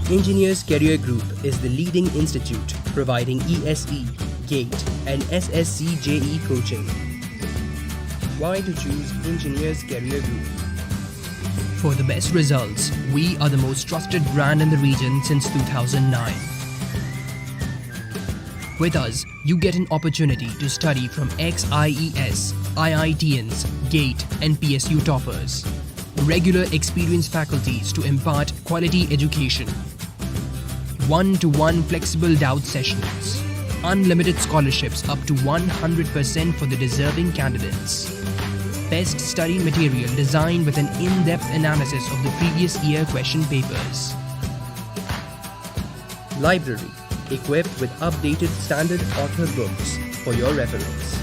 Engineers Career Group is the leading institute providing ESE, GATE, and SSC JE coaching. Why to choose Engineers Career Group? For the best results, we are the most trusted brand in the region since 2009. With us, you get an opportunity to study from ex-IES, IITians, GATE, and PSU toppers. Regular experienced faculties to impart quality education. One-to-one flexible doubt sessions. Unlimited scholarships up to 100% for the deserving candidates. Best study material designed with an in-depth analysis of the previous year question papers. Library equipped with updated standard author books for your reference.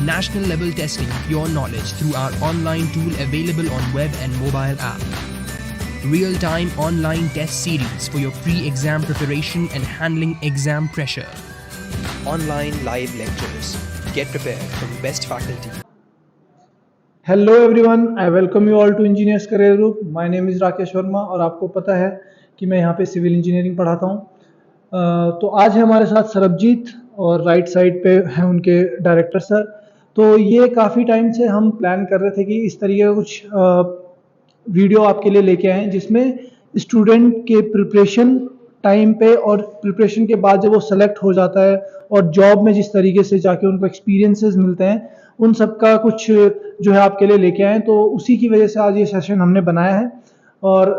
National level testing of your knowledge through our online tool available on web and mobile app. Real-time online test series for your pre-exam preparation and handling exam pressure. Online live lectures. Get prepared from the best faculty. Hello everyone, I welcome you all to engineers career group. My name is Rakesh Verma और आपको पता है कि मैं यहाँ पे civil engineering पढ़ाता हूँ। तो आज है हमारे साथ सरबजीत और राइट साइड पे हैं उनके डायरेक्टर सर। तो ये काफ़ी टाइम से हम प्लान कर रहे थे कि इस तरीके का कुछ वीडियो आपके लिए लेके आएँ जिसमें स्टूडेंट के प्रिपरेशन टाइम पे और प्रिपरेशन के बाद जब वो सेलेक्ट हो जाता है और जॉब में जिस तरीके से जाके उनको एक्सपीरियंसेस मिलते हैं उन सब का कुछ जो है आपके लिए लेके आए। तो उसी की वजह से आज ये सेशन हमने बनाया है। और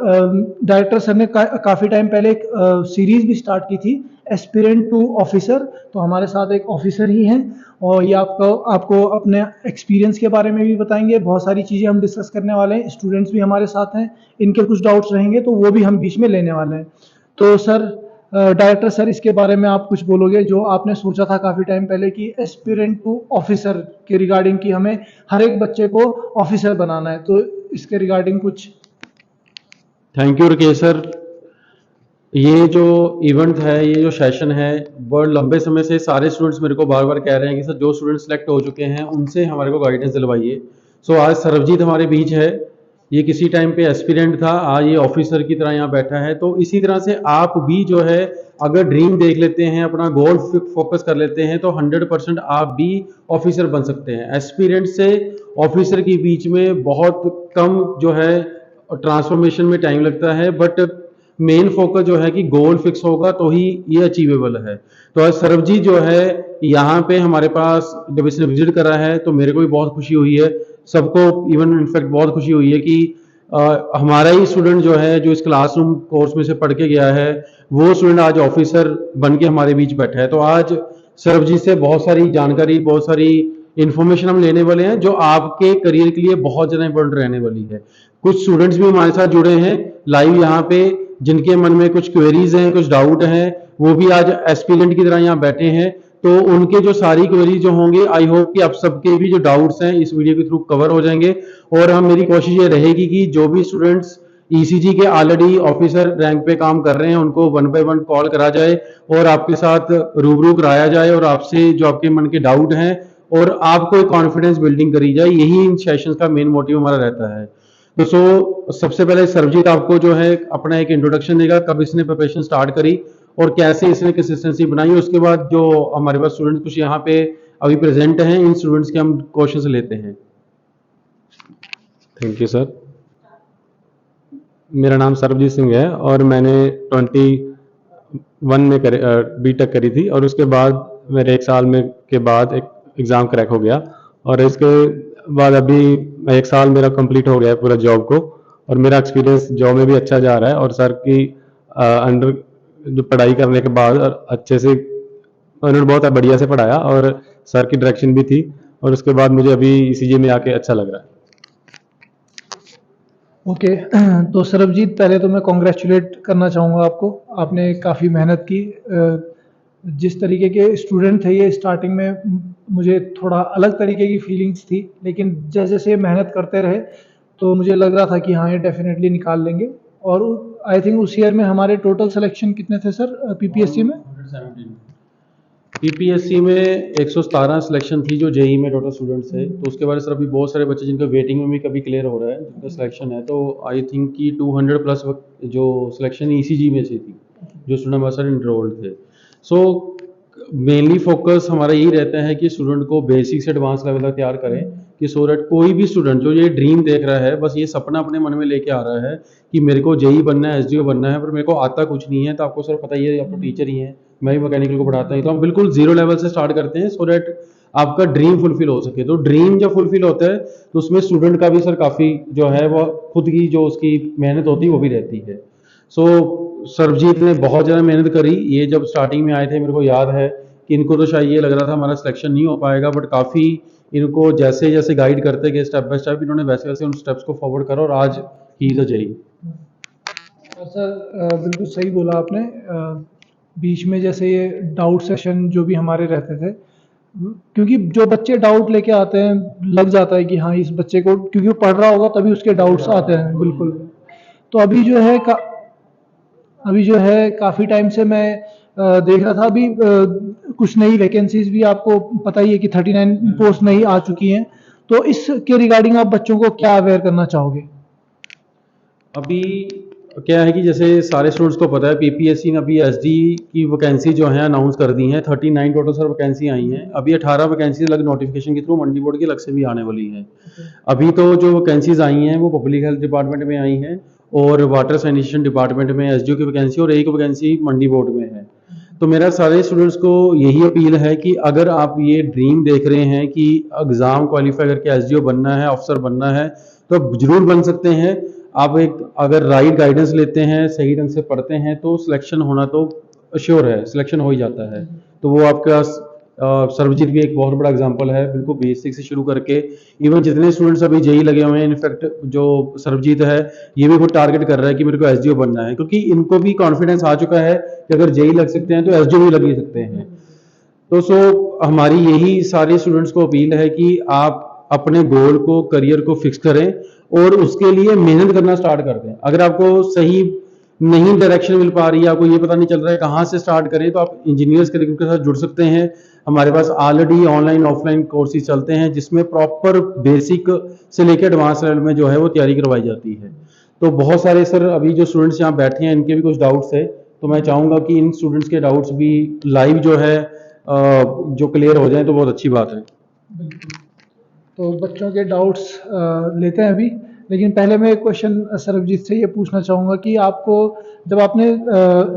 डायरेक्टर सर ने काफ़ी टाइम पहले एक सीरीज़ भी स्टार्ट की थी, एस्पिरेंट टू ऑफिसर। तो हमारे साथ एक ऑफिसर ही हैं और ये आपको अपने एक्सपीरियंस के बारे में भी बताएंगे। बहुत सारी चीज़ें हम डिस्कस करने वाले हैं। स्टूडेंट्स भी हमारे साथ हैं, इनके कुछ डाउट्स रहेंगे तो वो भी हम बीच में लेने वाले हैं। तो सर, डायरेक्टर सर, इसके बारे में आप कुछ बोलोगे जो आपने सोचा था काफ़ी टाइम पहले कि एस्पिरेंट टू ऑफिसर के रिगार्डिंग कि हमें हर एक बच्चे को ऑफिसर बनाना है, तो इसके रिगार्डिंग कुछ। Thank you Rakesh sir. ये जो इवेंट है, ये जो सेशन है, बहुत लंबे समय से सारे स्टूडेंट्स मेरे को बार बार कह रहे हैं कि सर जो स्टूडेंट सेलेक्ट हो चुके हैं उनसे हमारे को गाइडेंस दिलवाइए। सो आज सरबजीत हमारे बीच है। ये किसी टाइम पे एस्पिरेंट था, आज ये ऑफिसर की तरह यहाँ बैठा है। तो इसी तरह से आप भी जो है अगर ड्रीम देख लेते हैं, अपना गोल फोकस कर लेते हैं तो 100% आप भी ऑफिसर बन सकते हैं। एस्पिरेंट से ऑफिसर के बीच में बहुत कम जो है ट्रांसफॉर्मेशन में टाइम लगता है, बट मेन फोकस जो है कि गोल फिक्स होगा तो ही ये अचीवेबल है। तो आज सरबजीत जो है यहाँ पे हमारे पास जब इसने विजिट करा है तो मेरे को भी बहुत खुशी हुई है, सबको इवन इनफैक्ट बहुत खुशी हुई है कि हमारा ही स्टूडेंट जो है जो इस क्लासरूम कोर्स में से पढ़ के गया है वो स्टूडेंट आज ऑफिसर बन के हमारे बीच बैठा है। तो आज सरबजीत से बहुत सारी जानकारी, बहुत सारी इन्फॉर्मेशन हम लेने वाले हैं जो आपके करियर के लिए बहुत ज़्यादा इंपॉर्टेंट रहने वाली है। कुछ स्टूडेंट्स भी हमारे साथ जुड़े हैं लाइव यहाँ पे, जिनके मन में कुछ क्वेरीज हैं, कुछ डाउट हैं, वो भी आज एस्पिरेंट की तरह यहाँ बैठे हैं। तो उनके जो सारी क्वेरीज जो होंगे, आई होप कि आप सबके भी जो डाउट्स हैं इस वीडियो के थ्रू कवर हो जाएंगे। और मेरी कोशिश ये रहेगी कि जो भी स्टूडेंट्स ईसीजी के ऑलरेडी ऑफिसर रैंक पे काम कर रहे हैं उनको 1 बाय 1 कॉल करा जाए और आपके साथ रूबरू कराया जाए और आपसे जो आपके मन के डाउट हैं और आपको एक कॉन्फिडेंस बिल्डिंग करी जाए। यही इन सेशंस का मेन मोटिव हमारा रहता है। तो सबसे पहले सरबजीत आपको जो है अपना एक इंट्रोडक्शन देगा, कब इसने प्रिपरेशन स्टार्ट करी और कैसे इसने कंसिस्टेंसी बनाई। उसके बाद जो हमारे पास स्टूडेंट्स कुछ यहाँ पे अभी प्रेजेंट हैं, इन स्टूडेंट्स के हम क्वेश्चंस लेते हैं। Thank you sir. मेरा नाम सरबजीत सिंह है और मैंने 21 में बीटेक करी थी और उसके बाद मेरे 1 साल में के बाद एक एग्ज़ाम क्रैक हो गया और इसके बाद अभी 1 साल मेरा कंप्लीट हो गया है पूरा जॉब को और मेरा एक्सपीरियंस जॉब में भी अच्छा जा रहा है। और सर की अंडर जो पढ़ाई करने के बाद और अच्छे से उन्होंने बहुत बढ़िया से पढ़ाया और सर की डायरेक्शन भी थी और उसके बाद मुझे अभी ईसीजी में आके अच्छा लग रहा है। ओके, तो सरबजीत, पहले तो मैं कॉन्ग्रेचुलेट करना चाहूँगा आपको। आपने काफ़ी मेहनत की। जिस तरीके के स्टूडेंट थे ये, स्टार्टिंग में मुझे थोड़ा अलग तरीके की फीलिंग्स थी, लेकिन जैसे जैसे मेहनत करते रहे तो मुझे लग रहा था कि हाँ, ये डेफिनेटली निकाल लेंगे। और आई थिंक उस ईयर में हमारे टोटल सिलेक्शन कितने थे सर पीपीएससी में? पीपीएससी में 117 सिलेक्शन थी जो जेई में टोटल स्टूडेंट्स थे, तो उसके बाद सर अभी बहुत सारे बच्चे जिनका वेटिंग में भी कभी क्लियर हो रहा है, जिनका सिलेक्शन है, तो आई थिंक कि 200 प्लस जो सिलेक्शन ईसीजी में से थी, जो स्टूडेंट हमारे साथ इनरोल्ड थे। सो मेनली फोकस हमारा यही रहता है कि स्टूडेंट को बेसिक से एडवांस लेवल तक तैयार करें, कि सो दैट कोई भी स्टूडेंट जो ये ड्रीम देख रहा है, बस ये सपना अपने मन में लेके आ रहा है कि मेरे को जेई बनना है, एसडीओ बनना है, पर मेरे को आता कुछ नहीं है, तो आपको सर पता ही है, आप तो टीचर ही हैं, मैं भी मैकेनिकल को पढ़ाता हूँ, तो हम बिल्कुल जीरो लेवल से स्टार्ट करते हैं सो दैट आपका ड्रीम फुलफिल हो सके। तो ड्रीम जब फुलफिल होता है तो उसमें स्टूडेंट का भी सर काफ़ी जो है वो खुद की जो उसकी मेहनत होती है वो भी रहती है। सो सरबजीत ने बहुत ज़्यादा मेहनत करी। ये जब स्टार्टिंग में आए थे मेरे को याद है कि इनको तो शायद ये लग रहा था हमारा सिलेक्शन नहीं हो पाएगा, बट काफ़ी इनको जैसे जैसे गाइड करते गए स्टेप बाय स्टेप, इन्होंने वैसे वैसे उन स्टेप्स को फॉरवर्ड करा और आज ही इज अ जेई। सर बिल्कुल सही बोला आपने। बीच में जैसे ये डाउट सेशन जो भी हमारे रहते थे, क्योंकि जो बच्चे डाउट लेके आते हैं लग जाता है कि हाँ इस बच्चे को, क्योंकि वो पढ़ रहा होगा तभी उसके डाउट्स आते हैं। बिल्कुल। तो अभी जो है काफ़ी टाइम से मैं देख रहा था, अभी कुछ नई वैकेंसीज भी आपको पता ही है कि 39 पोस्ट नई आ चुकी हैं, तो इसके रिगार्डिंग आप बच्चों को क्या अवेयर करना चाहोगे? अभी क्या है कि जैसे सारे स्टूडेंट्स को पता है पीपीएससी ने अभी एसडी की वैकेंसी जो है अनाउंस कर दी है। 39 टोटल सर वैकेंसी आई हैं। अभी 18 वैकेंसी अलग नोटिफिकेशन के थ्रू मंडी बोर्ड की अलग से भी आने वाली हैं। अभी तो जो वैकेंसीज आई हैं वो पब्लिक हेल्थ डिपार्टमेंट में आई हैं और वाटर सैनिटेशन डिपार्टमेंट में एसडीओ की वैकेंसी और एक वैकेंसी मंडी बोर्ड में है। तो मेरा सारे स्टूडेंट्स को यही अपील है कि अगर आप ये ड्रीम देख रहे हैं कि एग्ज़ाम क्वालिफाई करके एसडीओ बनना है, अफसर बनना है, तो आप जरूर बन सकते हैं। आप एक अगर राइट गाइडेंस लेते हैं, सही ढंग से पढ़ते हैं, तो सिलेक्शन होना तो श्योर है, सिलेक्शन हो ही जाता है। तो वो आपका सर्वजीत भी एक बहुत बड़ा एग्जांपल है, बिल्कुल बेसिक से शुरू करके इवन जितने स्टूडेंट्स अभी जेई लगे हुए हैं, इनफैक्ट जो सर्वजीत है ये भी खुद टारगेट कर रहा है कि मेरे को एसडीओ बनना है, क्योंकि इनको भी कॉन्फिडेंस आ चुका है कि अगर जेई लग सकते हैं तो एसडीओ भी लग ही सकते हैं। तो हमारी यही सारे स्टूडेंट्स को अपील है कि आप अपने गोल को, करियर को फिक्स करें और उसके लिए मेहनत करना स्टार्ट कर दें। अगर आपको सही नहीं डायरेक्शन मिल पा रही है, आपको ये पता नहीं चल रहा है कहाँ से स्टार्ट करें, तो आप इंजीनियर्स के ग्रुप के साथ जुड़ सकते हैं। हमारे पास ऑलरेडी ऑनलाइन ऑफलाइन कोर्सेज चलते हैं जिसमें प्रॉपर बेसिक से लेकर एडवांस लेवल में जो है वो तैयारी करवाई जाती है। तो बहुत सारे सर अभी जो स्टूडेंट्स यहाँ बैठे हैं इनके भी कुछ डाउट्स है, तो मैं चाहूँगा कि इन स्टूडेंट्स के डाउट्स भी लाइव जो है जो क्लियर हो जाए तो बहुत अच्छी बात है। बिल्कुल। तो बच्चों के डाउट्स लेते हैं अभी, लेकिन पहले मैं एक क्वेश्चन सरबजीत से ये पूछना चाहूँगा कि आपको जब आपने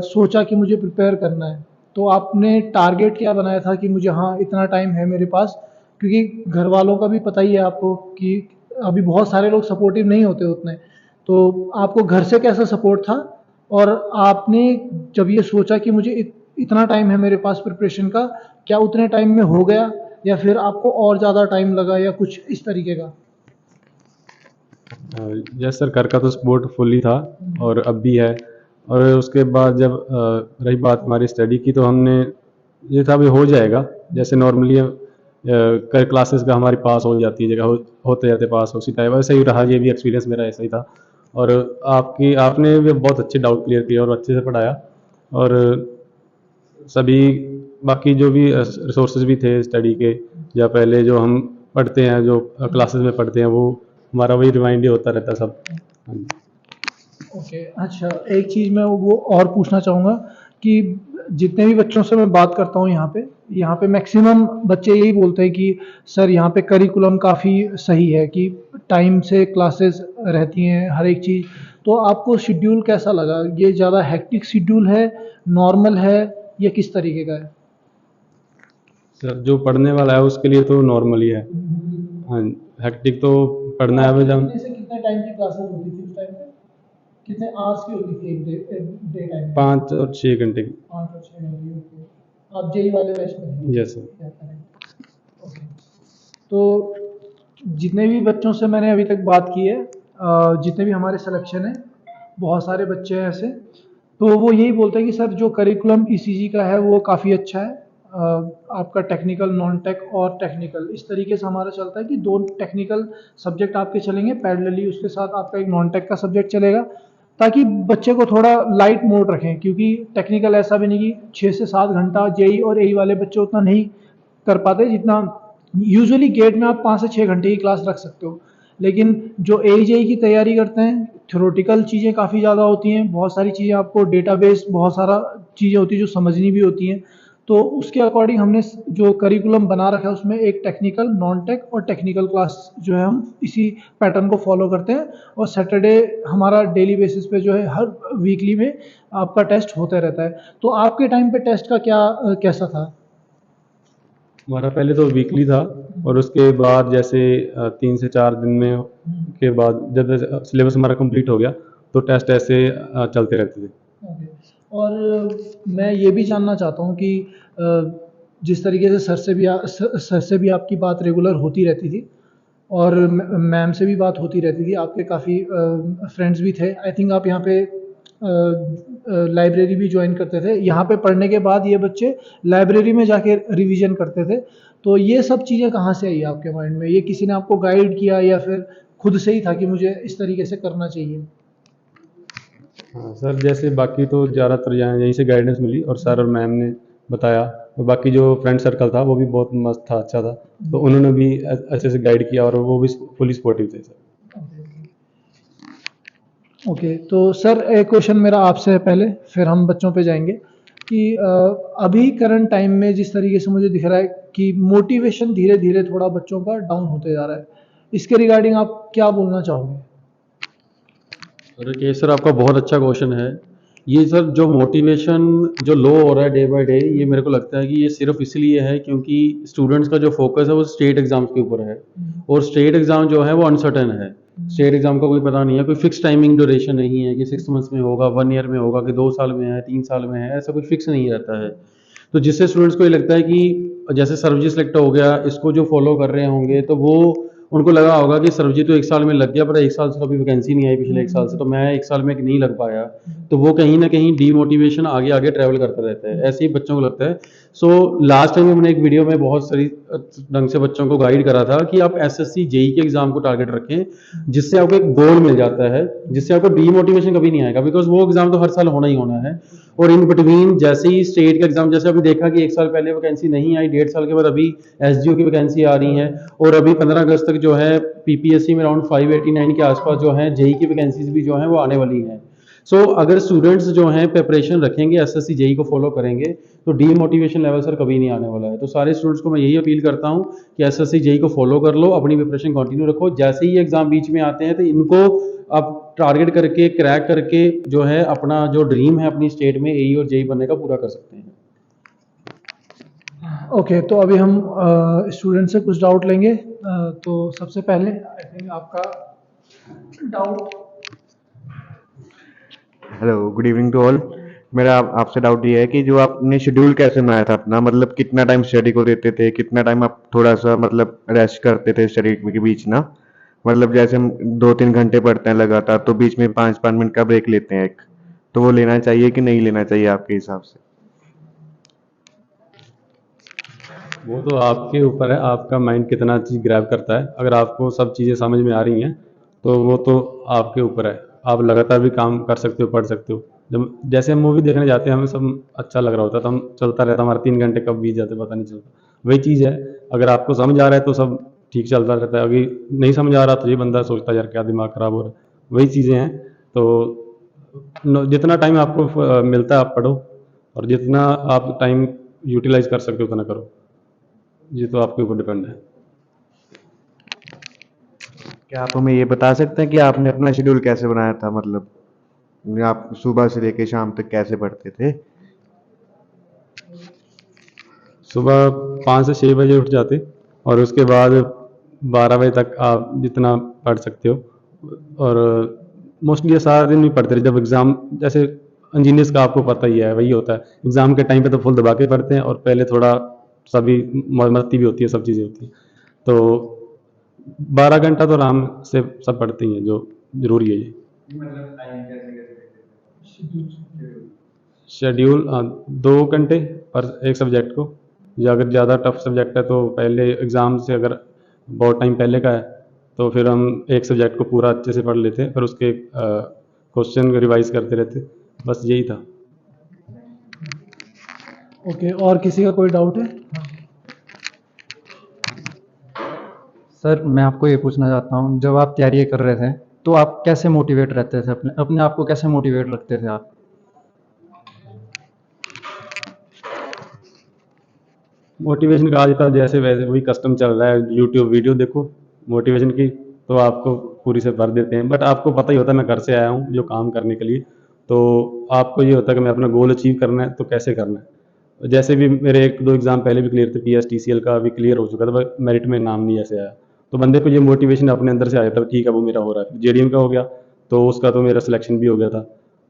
सोचा कि मुझे प्रिपेयर करना है, तो आपने टारगेट क्या बनाया था कि मुझे हाँ इतना टाइम है मेरे पास? क्योंकि घर वालों का भी पता ही है आपको कि अभी बहुत सारे लोग सपोर्टिव नहीं होते उतने, तो आपको घर से कैसा सपोर्ट था? और आपने जब ये सोचा कि मुझे इतना टाइम है मेरे पास प्रिपरेशन का, क्या उतने टाइम में हो गया या फिर आपको और ज़्यादा टाइम लगा या कुछ इस तरीके का? यस सर, घर का तो सपोर्ट फुल्ली था और अब भी है। और उसके बाद जब रही बात हमारी स्टडी की, तो हमने ये था भी हो जाएगा, जैसे नॉर्मली कर क्लासेस का हमारी पास हो जाती है, जगह होते जाते पास उसी टाइप, वैसे ही रहा। ये भी एक्सपीरियंस मेरा ऐसा ही था। और आपने भी बहुत अच्छे डाउट क्लियर किए और अच्छे से पढ़ाया। और सभी बाकी जो भी रिसोर्सेज भी थे स्टडी के, या पहले जो हम पढ़ते हैं, जो क्लासेस में पढ़ते हैं, वो हमारा वही रिमाइंड ही होता रहता सब। ओके, अच्छा, एक चीज़ मैं वो और पूछना चाहूँगा कि जितने भी बच्चों से मैं बात करता हूँ यहाँ पे मैक्सिमम बच्चे यही बोलते हैं कि सर यहाँ पे करिकुलम काफ़ी सही है, कि टाइम से क्लासेस रहती हैं हर एक चीज़। तो आपको शेड्यूल कैसा लगा? ये ज़्यादा हेक्टिक शेड्यूल है, नॉर्मल है, या किस तरीके का है? सर जो पढ़ने वाला है उसके लिए तो नॉर्मल ही है। हाँ, हेक्टिक तो पढ़ना है। कितने से कितने टाइम की क्लासेस होती थी उस टाइम पे? कितने आवर्स की होती थी एक डे टाइम? 5 और 6 घंटे की। 5 और 6 घंटे की। ओके। आप जेई वाले बैच में हैं? Yes sir. ओके। तो जितने भी बच्चों से मैंने अभी तक बात की है, जितने भी हमारे सिलेक्शन है, बहुत सारे बच्चे हैं ऐसे, तो वो यही बोलते हैं कि सर जो करिकुलम ईसीजी का है वो काफ़ी अच्छा है। आपका टेक्निकल, नॉन टेक और टेक्निकल इस तरीके से हमारा चलता है कि 2 टेक्निकल सब्जेक्ट आपके चलेंगे पैरेलली, उसके साथ आपका एक नॉन टेक का सब्जेक्ट चलेगा। ताकि बच्चे को थोड़ा लाइट मोड रखें, क्योंकि टेक्निकल ऐसा भी नहीं कि 6 से 7 घंटा जेई और एई वाले बच्चे उतना नहीं कर पाते जितना यूजुअली गेट में आप 5 से 6 घंटे की क्लास रख सकते हो। लेकिन जो एई जेई की तैयारी करते हैं, थ्योरेटिकल चीज़ें काफ़ी ज़्यादा होती हैं, बहुत सारी चीज़ें आपको डेटाबेस, बहुत सारा चीज़ें होती हैं जो समझनी भी होती हैं। तो उसके अकॉर्डिंग हमने जो करिकुलम बना रखा है उसमें एक टेक्निकल, नॉन टेक और टेक्निकल क्लास जो है हम इसी पैटर्न को फॉलो करते हैं। और सैटरडे हमारा डेली बेसिस पे जो है हर वीकली में आपका टेस्ट होता रहता है। तो आपके टाइम पे टेस्ट का कैसा था? हमारा पहले तो वीकली था, और उसके बाद जैसे 3 से 4 दिन में के बाद जब सिलेबस हमारा कंप्लीट हो गया तो टेस्ट ऐसे चलते रहते थे। ओके। और मैं ये भी जानना चाहता हूँ कि जिस तरीके से सर से भी आपकी बात रेगुलर होती रहती थी और मैम से भी बात होती रहती थी, आपके काफ़ी फ्रेंड्स भी थे। आई थिंक आप यहाँ पे लाइब्रेरी भी ज्वाइन करते थे। यहाँ पे पढ़ने के बाद ये बच्चे लाइब्रेरी में जाके रिवीजन करते थे। तो ये सब चीज़ें कहाँ से आई आपके माइंड में? ये किसी ने आपको गाइड किया या फिर खुद से ही था कि मुझे इस तरीके से करना चाहिए? हाँ सर, जैसे बाकी तो ज़्यादातर यहाँ यहीं से गाइडेंस मिली और सर और मैम ने बताया। और बाकी जो फ्रेंड सर्कल था वो भी बहुत मस्त था, अच्छा था, तो उन्होंने भी अच्छे से गाइड किया और वो भी फुली सपोर्टिव थे सर। ओके। तो सर एक क्वेश्चन मेरा आपसे है पहले, फिर हम बच्चों पे जाएंगे कि अभी करंट टाइम में जिस तरीके से मुझे दिख रहा है कि मोटिवेशन धीरे धीरे थोड़ा बच्चों का डाउन होते जा रहा है, इसके रिगार्डिंग आप क्या बोलना चाहोगे? अरे सर, आपका बहुत अच्छा क्वेश्चन है। ये सर जो मोटिवेशन जो लो हो रहा है डे बाय डे, ये मेरे को लगता है कि ये सिर्फ इसलिए है क्योंकि स्टूडेंट्स का जो फोकस है वो स्टेट एग्जाम्स के ऊपर है, और स्टेट एग्जाम जो है वो अनसर्टेन है। स्टेट एग्जाम का कोई पता नहीं है, कोई फिक्स टाइमिंग ड्यूरेशन नहीं है कि 6 मंथ्स में होगा, 1 ईयर में होगा, कि 2 साल में है, 3 साल में है, ऐसा कोई फिक्स नहीं रहता है। तो जिससे स्टूडेंट्स को ये लगता है कि जैसे सर्वजी सिलेक्ट हो गया, इसको जो फॉलो कर रहे होंगे तो वो उनको लगा होगा कि सर्वजी तो 1 साल में लग गया, पर 1 साल से कभी वैकेंसी नहीं आई पिछले 1 साल से, तो मैं 1 साल में नहीं लग पाया। तो वो कहीं ना कहीं डीमोटिवेशन आगे आगे ट्रैवल करता रहता है, ऐसे ही बच्चों को लगता है। सो लास्ट टाइम मैंने एक वीडियो में बहुत सारी ढंग से बच्चों को गाइड करा था कि आप एसएससी जेई के एग्जाम को टारगेट रखें, जिससे आपको एक गोल मिल जाता है, जिससे आपको डीमोटिवेशन कभी नहीं आएगा, बिकॉज वो एग्जाम तो हर साल होना ही होना है। और इन बिटवीन जैसे ही स्टेट का एग्जाम, जैसे अभी देखा कि 1 साल पहले वैकेंसी नहीं आई, 1.5 साल के बाद अभी एसजीओ की वैकेंसी आ रही है, और अभी 15 अगस्त तक जो है पीपीएससी में अराउंड 589 के आसपास जो है जेई की वैकेंसीज भी जो है वो आने वाली हैं। सो अगर स्टूडेंट्स जो हैं प्रिपरेशन रखेंगे, एसएससी जेई को फॉलो करेंगे, तो डीमोटिवेशन लेवल सर कभी नहीं आने वाला है। तो सारे स्टूडेंट्स को मैं यही अपील करता हूं कि एसएससी जेई को फॉलो कर लो, अपनी प्रिपरेशन कंटिन्यू रखो। जैसे ही एग्जाम बीच में आते हैं तो इनको आप टारगेट करके, क्रैक करके जो है अपना जो ड्रीम है अपनी स्टेट में एई और जेई बनने का, पूरा कर सकते हैं। ओके। तो अभी हम स्टूडेंट से कुछ डाउट लेंगे। तो सबसे पहले आई थिंक आपका doubt. Hello, good evening to all. मेरा आपसे डाउट ये है कि जो आपने शेड्यूल कैसे बनाया था अपना, मतलब कितना टाइम स्टडी को देते थे, कितना टाइम आप थोड़ा सा मतलब रेस्ट करते थे स्टडी के बीच ना? मतलब जैसे हम 2-3 घंटे पढ़ते हैं लगातार, तो बीच में 5-5 मिनट का ब्रेक लेते हैं एक, तो वो लेना चाहिए कि नहीं लेना चाहिए आपके हिसाब से? वो तो आपके ऊपर है, आपका माइंड कितना चीज़ ग्रैब करता है। अगर आपको सब चीज़ें समझ में आ रही हैं तो वो तो आपके ऊपर है, आप लगातार भी काम कर सकते हो, पढ़ सकते हो। जब जैसे हम मूवी देखने जाते हैं, हमें सब अच्छा लग रहा होता है तो हम चलता रहता, हमारे 3 घंटे कब बीत जाते पता नहीं चलता। वही चीज़ है, अगर आपको समझ आ रहा है तो सब ठीक चलता रहता है, अगर नहीं समझ आ रहा तो ये बंदा सोचता है यार क्या दिमाग खराब हो रहा है। वही चीज़ें हैं। तो जितना टाइम आपको मिलता है आप पढ़ो, और जितना आप टाइम यूटिलाइज कर सकते हो उतना करो। ये तो आपके ऊपर डिपेंड है। क्या आप हमें ये बता सकते हैं कि आपने अपना शेड्यूल कैसे बनाया था? मतलब आप सुबह से लेके शाम तक कैसे पढ़ते थे? सुबह 5 से 6 बजे उठ जाते, और उसके बाद 12 बजे तक आप जितना पढ़ सकते हो। और मोस्टली ये सारा दिन भी पढ़ते रहे। जब एग्ज़ाम, जैसे इंजीनियर्स का आपको पता ही है, वही होता है एग्ज़ाम के टाइम पे तो फुल दबा के पढ़ते हैं, और पहले थोड़ा सभी मस्ती भी होती है, सब चीज़ें होती हैं। तो 12 घंटा तो आराम से सब पढ़ते ही हैं, जो ज़रूरी है ये। शेड्यूल 2 घंटे पर एक सब्जेक्ट को, या अगर ज़्यादा टफ सब्जेक्ट है तो पहले एग्ज़ाम से अगर बहुत टाइम पहले का है तो फिर हम एक सब्जेक्ट को पूरा अच्छे से पढ़ लेते हैं, फिर उसके क्वेश्चन रिवाइज करते रहते, बस यही था। ओके, और किसी का कोई डाउट है? सर मैं आपको ये पूछना चाहता हूँ, जब आप तैयारी कर रहे थे तो आप कैसे मोटिवेट रहते थे, अपने अपने आप को कैसे मोटिवेट रखते थे आप? मोटिवेशन का आज का जैसे वैसे वही कस्टम चल रहा है, यूट्यूब वीडियो देखो मोटिवेशन की, तो आपको पूरी से भर देते हैं। बट आपको पता ही होता है मैं घर से आया हूँ जो काम करने के लिए, तो आपको ये होता है कि मैं अपना गोल अचीव करना है तो कैसे करना है। जैसे भी मेरे 1-2 एग्जाम पहले भी क्लियर थे, PSTCL का भी क्लियर हो चुका था, बट मेरिट में नाम नहीं ऐसे आया, तो बंदे को ये मोटिवेशन अपने अंदर से आ जाता है, ठीक है वो मेरा हो रहा है। JDM का हो गया तो उसका तो मेरा सिलेक्शन भी हो गया था,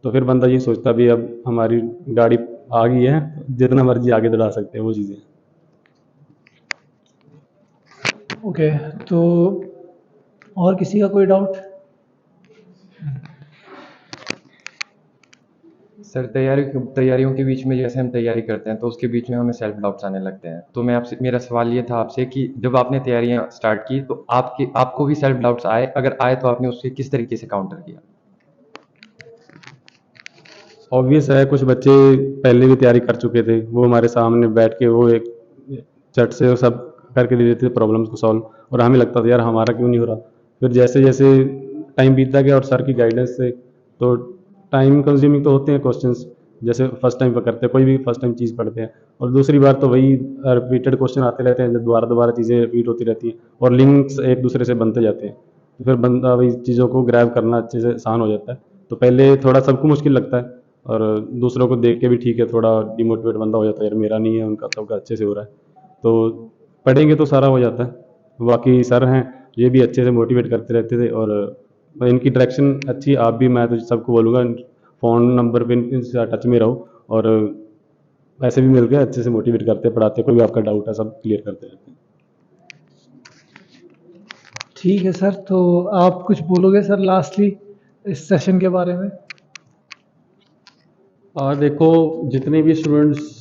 तो फिर बंदा ये सोचता भी अब हमारी गाड़ी आ गई है, जितना मर्जी आगे दौड़ा सकते हैं वो चीज़ें। ओके, तो और किसी का कोई डाउट? सर तैयारियों के बीच में जैसे हम तैयारी करते हैं तो उसके बीच में हमें सेल्फ डाउट्स आने लगते हैं, तो मैं आपसे, मेरा सवाल ये था आपसे कि जब आपने तैयारियां स्टार्ट की तो आपको भी सेल्फ डाउट्स आए? अगर आए तो आपने उससे किस तरीके से काउंटर किया? ऑब्वियस है, कुछ बच्चे पहले भी तैयारी कर चुके थे, वो हमारे सामने बैठ के वो एक चट से वो सब करके दे देते थे प्रॉब्लम्स को सॉल्व, और हमें लगता था यार हमारा क्यों नहीं हो रहा। फिर जैसे जैसे टाइम बीतता गया और सर की गाइडेंस से, तो टाइम कंज्यूमिंग तो होते हैं क्वेश्चंस, जैसे फर्स्ट टाइम करते हैं, कोई भी फर्स्ट टाइम चीज़ पढ़ते हैं और दूसरी बार तो वही रिपीटेड क्वेश्चन आते रहते हैं, जब दोबारा दोबारा चीज़ें रिपीट होती रहती हैं और लिंक्स एक दूसरे से बनते जाते हैं, तो फिर बंदा वही चीज़ों को ग्रैब करना अच्छे से आसान हो जाता है। तो पहले थोड़ा सबको मुश्किल लगता है और दूसरों को देख के भी ठीक है, थोड़ा डिमोटिवेट बंदा हो जाता है, यार मेरा नहीं है, उनका सबका अच्छे से हो रहा है, तो पढ़ेंगे तो सारा हो जाता है। बाकी सर हैं ये भी अच्छे से मोटिवेट करते रहते थे और इनकी डायरेक्शन अच्छी, आप भी, मैं तो सबको बोलूँगा फ़ोन नंबर पे इनसे टच में रहो, और ऐसे भी मिल के अच्छे से मोटिवेट करते पढ़ाते, कोई भी आपका डाउट है सब क्लियर करते रहते हैं। ठीक है सर, तो आप कुछ बोलोगे सर लास्टली इस सेशन के बारे में? और देखो, जितने भी स्टूडेंट्स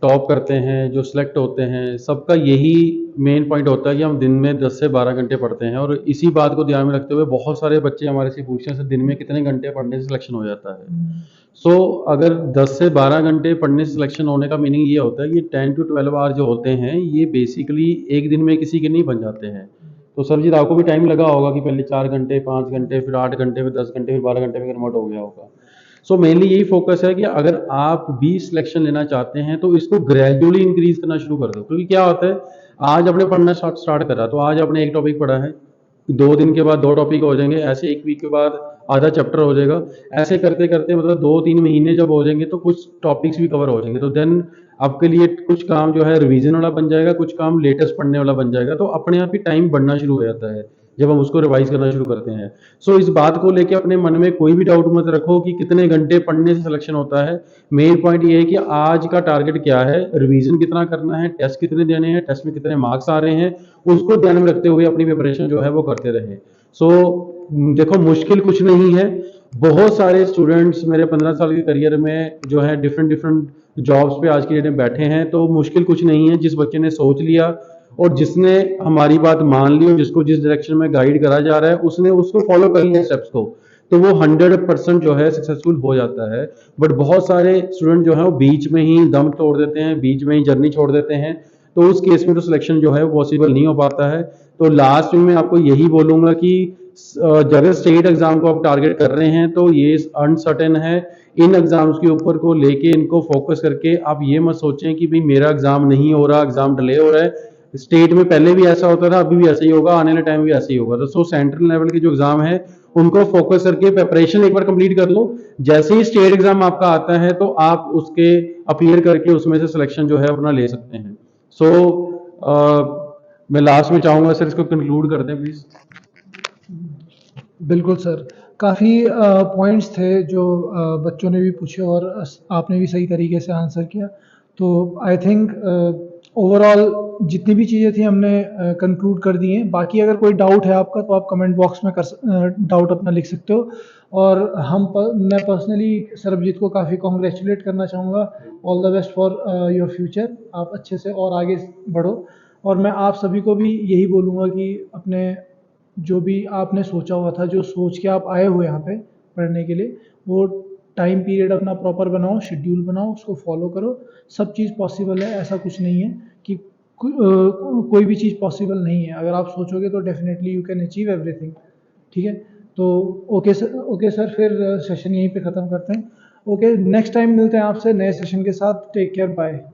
टॉप करते हैं, जो सिलेक्ट होते हैं, सबका यही मेन पॉइंट होता है कि हम दिन में 10 से 12 घंटे पढ़ते हैं, और इसी बात को ध्यान में रखते हुए बहुत सारे बच्चे हमारे से पूछते हैं सर दिन में कितने घंटे पढ़ने से सिलेक्शन हो जाता है। सो अगर 10 से 12 घंटे पढ़ने से सिलेक्शन होने का मीनिंग ये होता है कि 10 to 12 आवर जो होते हैं ये बेसिकली एक दिन में किसी के नहीं बन जाते हैं। तो सरजीत आपको भी टाइम लगा होगा कि पहले 4 घंटे, 5 घंटे, फिर 8 घंटे, फिर 10 घंटे, फिर 12 घंटे में कन्वर्ट हो गया होगा। सो मेनली यही फोकस है कि अगर आप भी सिलेक्शन लेना चाहते हैं तो इसको ग्रेजुअली इंक्रीज करना शुरू कर दो, क्योंकि क्या होता है, आज आपने पढ़ना स्टार्ट करा तो आज आपने एक टॉपिक पढ़ा है, 2 दिन के बाद 2 टॉपिक हो जाएंगे, ऐसे 1 वीक के बाद आधा चैप्टर हो जाएगा, ऐसे करते करते मतलब 2-3 महीने जब हो जाएंगे तो कुछ टॉपिक्स भी कवर हो जाएंगे, तो देन आपके लिए कुछ काम जो है रिवीजन वाला बन जाएगा, कुछ काम लेटेस्ट पढ़ने वाला बन जाएगा, तो अपने आप ही टाइम बढ़ना शुरू हो जाता है जब हम उसको रिवाइज करना शुरू करते हैं। सो इस बात को लेके अपने मन में कोई भी डाउट मत रखो कि कितने घंटे पढ़ने से सिलेक्शन होता है। मेन पॉइंट ये है कि आज का टारगेट क्या है, रिवीजन कितना करना है, टेस्ट कितने देने हैं, टेस्ट में कितने मार्क्स आ रहे हैं, उसको ध्यान में रखते हुए अपनी प्रिपरेशन जो है वो करते रहे। सो देखो, मुश्किल कुछ नहीं है, बहुत सारे स्टूडेंट्स मेरे 15 साल के करियर में जो है डिफरेंट डिफरेंट जॉब्स पे आज की डेट में बैठे हैं, तो मुश्किल कुछ नहीं है। जिस बच्चे ने सोच लिया और जिसने हमारी बात मान ली और जिसको जिस डायरेक्शन में गाइड करा जा रहा है उसने उसको फॉलो कर लिया स्टेप्स को, तो वो 100% जो है सक्सेसफुल हो जाता है। बट बहुत सारे स्टूडेंट जो है वो बीच में ही दम तोड़ देते हैं, बीच में ही जर्नी छोड़ देते हैं, तो उस केस में तो सिलेक्शन जो है वो पॉसिबल नहीं हो पाता है। तो लास्ट में मैं आपको यही बोलूंगा कि जगह स्टेट एग्जाम को आप टारगेट कर रहे हैं तो ये अनसर्टेन है, इन एग्जाम्स के ऊपर को लेके इनको फोकस करके आप ये मत सोचें कि भाई मेरा एग्जाम नहीं हो रहा, एग्जाम डिले हो रहा है। स्टेट में पहले भी ऐसा होता था, अभी भी ऐसा ही होगा, आने वाले टाइम भी ऐसा ही होगा। तो सो सेंट्रल लेवल के जो एग्जाम है उनको फोकस करके प्रिपरेशन एक बार कंप्लीट कर लो, जैसे ही स्टेट एग्जाम आपका आता है तो आप उसके अपीयर करके उसमें से सिलेक्शन जो है अपना ले सकते हैं। सो मैं लास्ट में चाहूंगा सर इसको कंक्लूड कर दें प्लीज। बिल्कुल सर, काफ़ी पॉइंट्स थे जो बच्चों ने भी पूछे और आपने भी सही तरीके से आंसर किया। तो आई थिंक ओवरऑल जितनी भी चीज़ें थी हमने कंक्लूड कर दी हैं। बाकी अगर कोई डाउट है आपका तो आप कमेंट बॉक्स में डाउट अपना लिख सकते हो। और मैं पर्सनली सरबजीत को काफ़ी कॉन्ग्रेचुलेट करना चाहूँगा। All the best for your future, आप अच्छे से और आगे बढ़ो। और मैं आप सभी को भी यही बोलूँगा कि अपने जो भी आपने सोचा हुआ था, जो सोच के आप आए हुए यहाँ पे, पढ़ने के लिए, वो टाइम पीरियड अपना प्रॉपर बनाओ, शेड्यूल बनाओ, उसको फॉलो करो। सब चीज़ पॉसिबल है, ऐसा कुछ नहीं है कि कोई भी चीज़ पॉसिबल नहीं है। अगर आप सोचोगे तो definitely you can achieve everything. ठीक है, तो ओके सर, फिर सेशन यहीं पे ख़त्म करते हैं। ओके, नेक्स्ट टाइम मिलते हैं आपसे नए सेशन के साथ। Take care, bye.